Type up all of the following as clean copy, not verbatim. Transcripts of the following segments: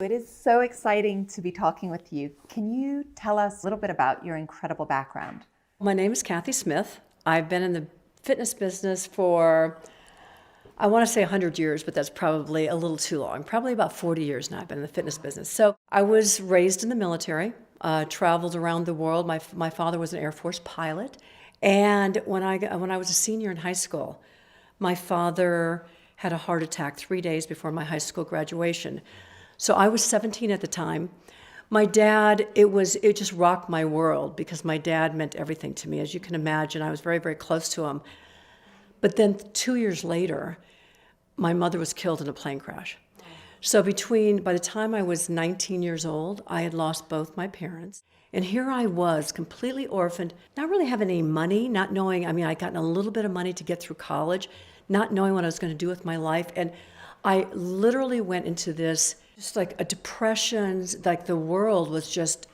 It is so exciting to be talking with you. Can you tell us a little bit about your incredible background? My name is Cathy Smith. I've been in the fitness business for, I want to say 100 years, but that's probably a little too long. Probably about 40 years now I've been in the fitness business. So I was raised in the military, traveled around the world. My father was an Air Force pilot. And when I was a senior in high school, my father had a heart attack 3 days before my high school graduation. So I was 17 at the time. My dad, it just rocked my world because my dad meant everything to me. As you can imagine, I was very, very close to him. But then 2 years later, my mother was killed in a plane crash. So by the time I was 19 years old, I had lost both my parents. And here I was, completely orphaned, not really having any money, not knowing, I'd gotten a little bit of money to get through college, not knowing what I was going to do with my life. And I literally went into this, just like a depression, like the world was just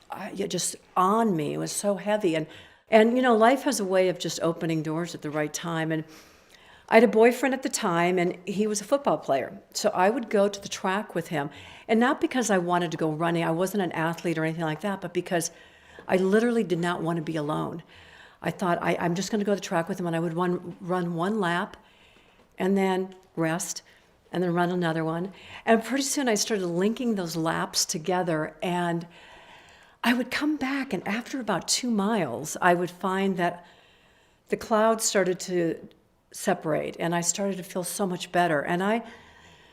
on me. It was so heavy. And life has a way of just opening doors at the right time. And I had a boyfriend at the time, and he was a football player. So I would go to the track with him. And not because I wanted to go running. I wasn't an athlete or anything like that, but because I literally did not want to be alone. I thought, I'm just going to go to the track with him, and I would run one lap and then rest and then run another one. And pretty soon I started linking those laps together, and I would come back, and after about 2 miles, I would find that the clouds started to separate, and I started to feel so much better. And I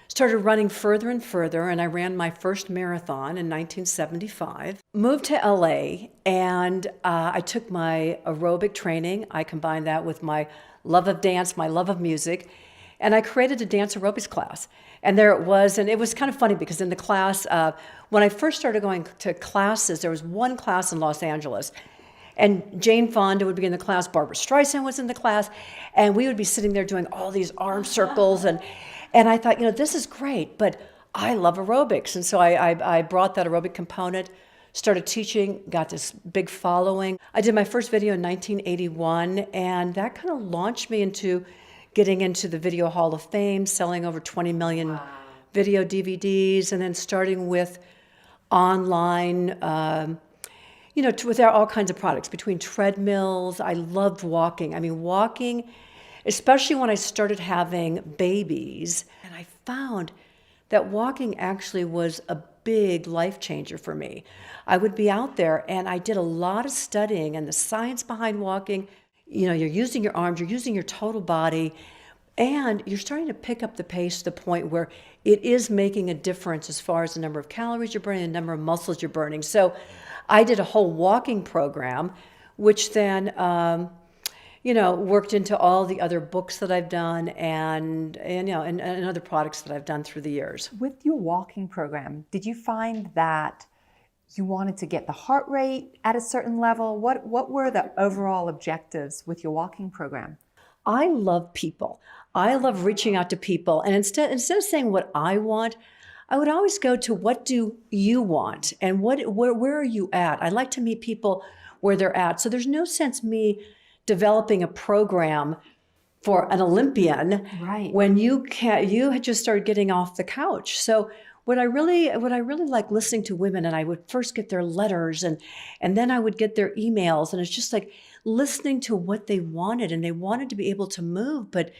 started running further and further, and I ran my first marathon in 1975. Moved to LA, and I took my aerobic training. I combined that with my love of dance, my love of music, and I created a dance aerobics class. And there it was, and it was kind of funny because in the class, when I first started going to classes, there was one class in Los Angeles, and Jane Fonda would be in the class, Barbara Streisand was in the class, and we would be sitting there doing all these arm circles, and I thought, this is great, but I love aerobics. And so I brought that aerobic component, started teaching, got this big following. I did my first video in 1981, and that kind of launched me into getting into the Video Hall of Fame, selling over 20 million video DVDs, and then starting with online, with all kinds of products, between treadmills. I loved walking. Walking, especially when I started having babies, and I found that walking actually was a big life changer for me. I would be out there, and I did a lot of studying and the science behind walking. You're using your arms, you're using your total body, and you're starting to pick up the pace to the point where it is making a difference as far as the number of calories you're burning, the number of muscles you're burning. So I did a whole walking program, which then, worked into all the other books that I've done and other products that I've done through the years. With your walking program, did you find that you wanted to get the heart rate at a certain level? What were the overall objectives with your walking program? I love people. I love reaching out to people. And instead of saying what I want, I would always go to what do you want and where are you at? I like to meet people where they're at. So there's no sense me developing a program for an Olympian, right, when you had just started getting off the couch. So what I really like listening to women, and I would first get their letters and then I would get their emails, and it's just like listening to what they wanted, and they wanted to be able to move, but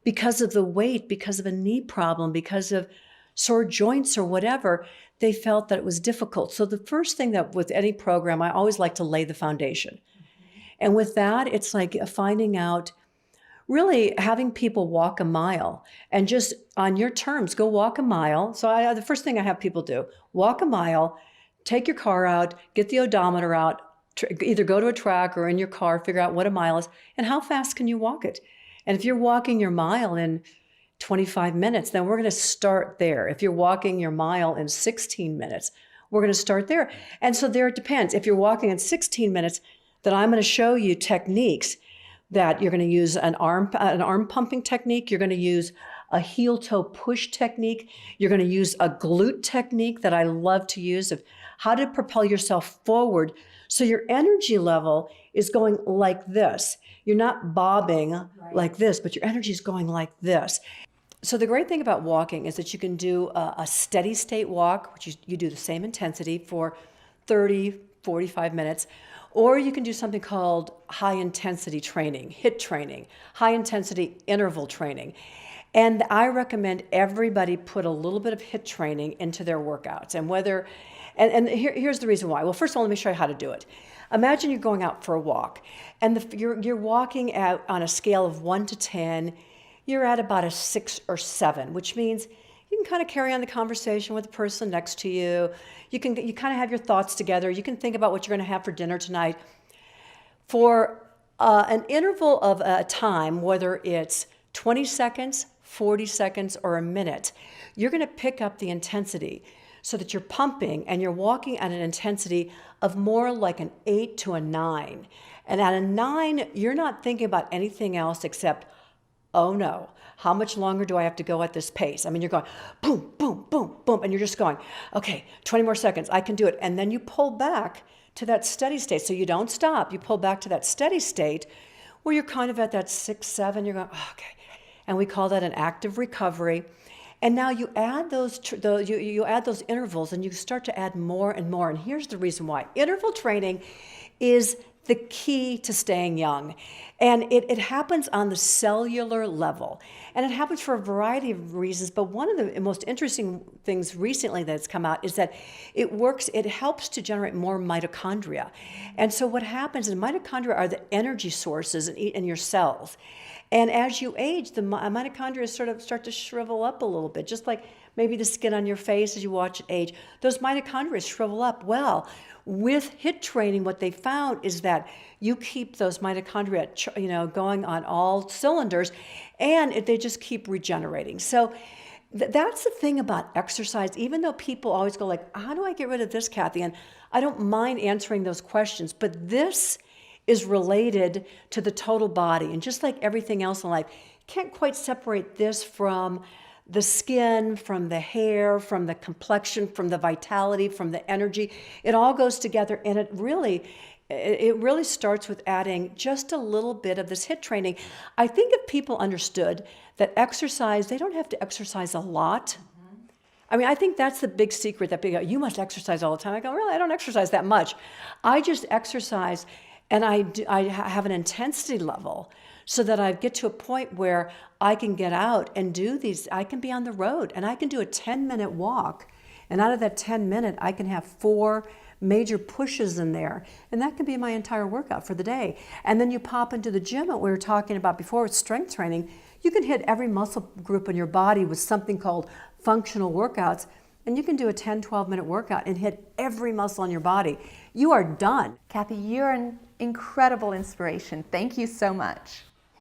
because of the weight, because of a knee problem, because of sore joints or whatever, they felt that it was difficult. So the first thing that with any program, I always like to lay the foundation. And with that, it's like finding out, really having people walk a mile and just on your terms, go walk a mile. So the first thing I have people do, walk a mile, take your car out, get the odometer out, either go to a track or in your car, figure out what a mile is and how fast can you walk it. And if you're walking your mile in 25 minutes, then we're going to start there. If you're walking your mile in 16 minutes, we're going to start there. And so there it depends. If you're walking in 16 minutes, then I'm going to show you techniques that you're going to use an arm pumping technique. You're going to use a heel toe push technique. You're going to use a glute technique that I love to use of how to propel yourself forward. So your energy level is going like this. You're not bobbing like this, but your energy is going like this. So the great thing about walking is that you can do a steady state walk, which you do the same intensity for 30, 45 minutes, or you can do something called high intensity training, HIIT training, high intensity interval training. And I recommend everybody put a little bit of HIIT training into their workouts. And here's the reason why. Well, first of all, let me show you how to do it. Imagine you're going out for a walk, and you're walking out on a scale of 1 to 10. You're at about a 6 or 7, which means you can kind of carry on the conversation with the person next to you. You kind of have your thoughts together. You can think about what you're going to have for dinner tonight. For an interval of a time, whether it's 20 seconds, 40 seconds, or a minute, you're going to pick up the intensity so that you're pumping and you're walking at an intensity of more like an 8 to a 9. And at a 9, you're not thinking about anything else except, oh no, how much longer do I have to go at this pace? I mean, you're going boom, boom, boom, boom, and you're just going, okay, 20 more seconds, I can do it. And then you pull back to that steady state. So you don't stop. You pull back to that steady state where you're kind of at that 6, 7, you're going, oh, okay. And we call that an active recovery. And now you add you add those intervals, and you start to add more and more. And here's the reason why. Interval training is the key to staying young. And it happens on the cellular level. And it happens for a variety of reasons. But one of the most interesting things recently that's come out is that it helps to generate more mitochondria. And so what happens is mitochondria are the energy sources in your cells. And as you age, the mitochondria sort of start to shrivel up a little bit, just like maybe the skin on your face as you watch it age. Those mitochondria shrivel up. Well, with HIIT training, what they found is that you keep those mitochondria, going on all cylinders, and they just keep regenerating. So that's the thing about exercise. Even though people always go like, "How do I get rid of this, Cathy?" And I don't mind answering those questions, but this is related to the total body. And just like everything else in life, can't quite separate this from the skin, from the hair, from the complexion, from the vitality, from the energy. It all goes together, and it really starts with adding just a little bit of this HIIT training. I think if people understood that exercise, they don't have to exercise a lot. I mean, I think that's the big secret that you must exercise all the time. I go, really, I don't exercise that much. I just exercise, and I have an intensity level so that I get to a point where I can get out and do these. I can be on the road, and I can do a 10-minute walk. And out of that 10-minute, I can have 4 major pushes in there. And that can be my entire workout for the day. And then you pop into the gym, what we were talking about before with strength training. You can hit every muscle group in your body with something called functional workouts. And you can do a 10, 12-minute workout and hit every muscle in your body. You are done. Cathy, you're an incredible inspiration. Thank you so much.